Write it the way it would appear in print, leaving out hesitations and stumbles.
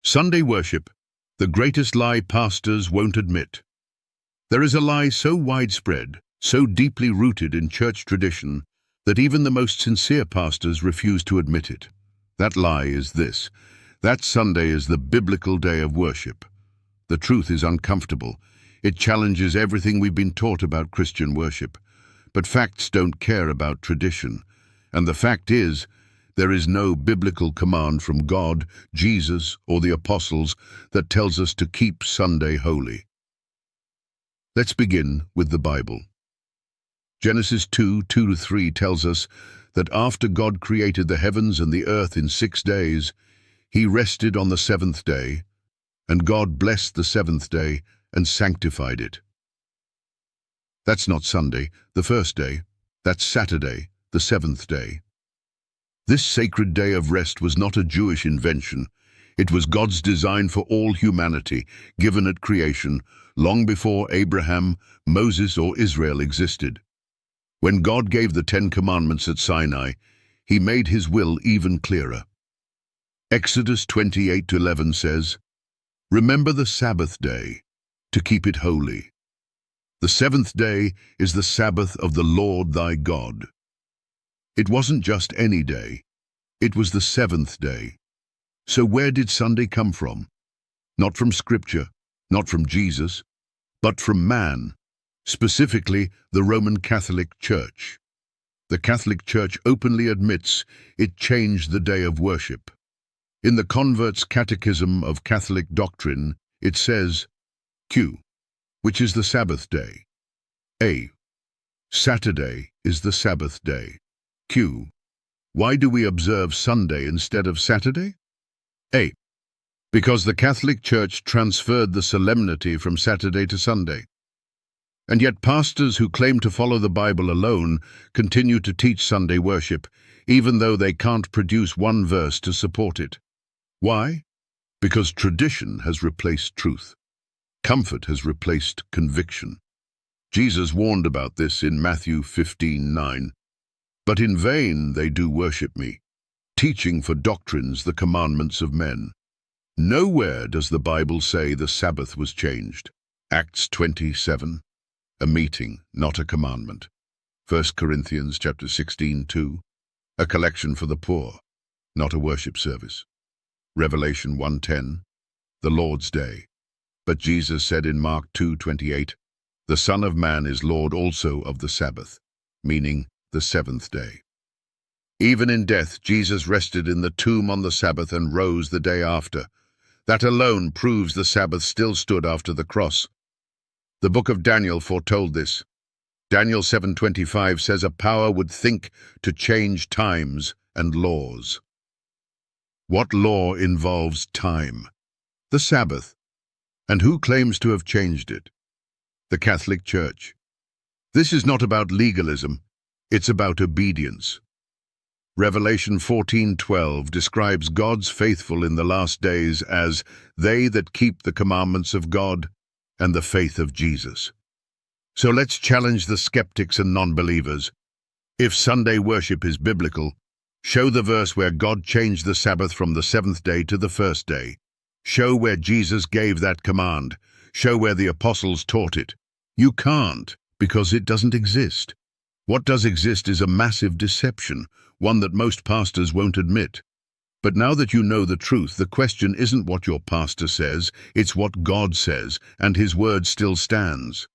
Sunday worship, the greatest lie pastors won't admit. There is a lie so widespread, so deeply rooted in church tradition, that even the most sincere pastors refuse to admit it. That lie is this: that Sunday is the biblical day of worship. The truth is uncomfortable. It challenges everything we've been taught about Christian worship. But facts don't care about tradition. And the fact is, there is no biblical command from God, Jesus, or the apostles that tells us to keep Sunday holy. Let's begin with the Bible. Genesis 2:2-3 tells us that after God created the heavens and the earth in 6 days, he rested on the seventh day, and God blessed the seventh day and sanctified it. That's not Sunday, the first day. That's Saturday, the seventh day. This sacred day of rest was not a Jewish invention. It was God's design for all humanity, given at creation, long before Abraham, Moses, or Israel existed. When God gave the 10 Commandments at Sinai, he made his will even clearer. Exodus 28:11 says, "Remember the Sabbath day, to keep it holy. The seventh day is the Sabbath of the Lord thy God." It wasn't just any day. It was the seventh day. So where did Sunday come from? Not from Scripture, not from Jesus, but from man, specifically the Roman Catholic Church. The Catholic Church openly admits it changed the day of worship. In the Convert's Catechism of Catholic Doctrine, it says, Q, which is the Sabbath day. A, Saturday is the Sabbath day. Q, why do we observe Sunday instead of Saturday? A, because the Catholic Church transferred the solemnity from Saturday to Sunday. And yet pastors who claim to follow the Bible alone continue to teach Sunday worship, even though they can't produce one verse to support it. Why? Because tradition has replaced truth. Comfort has replaced conviction. Jesus warned about this in Matthew 15:9. But in vain they do worship me, teaching for doctrines the commandments of men. Nowhere does the Bible say the Sabbath was changed. Acts 27, a meeting, not a commandment. 1 Corinthians chapter 16:2, a collection for the poor, not a worship service. Revelation 1:10, the Lord's Day. But Jesus said in Mark 2:28, the Son of Man is Lord also of the Sabbath, meaning the seventh day. Even in death, Jesus rested in the tomb on the Sabbath and rose the day after. That alone proves the Sabbath still stood after the cross. The book of Daniel foretold this. Daniel 7:25 says a power would think to change times and laws. What law involves time? The Sabbath. And who claims to have changed it? The Catholic Church. This is not about legalism. It's about obedience. Revelation 14:12 describes God's faithful in the last days as they that keep the commandments of God and the faith of Jesus. So let's challenge the skeptics and non-believers. If Sunday worship is biblical, show the verse where God changed the Sabbath from the seventh day to the first day. Show where Jesus gave that command. Show where the apostles taught it. You can't, because it doesn't exist. What does exist is a massive deception, one that most pastors won't admit. But now that you know the truth, the question isn't what your pastor says, it's what God says, and his word still stands.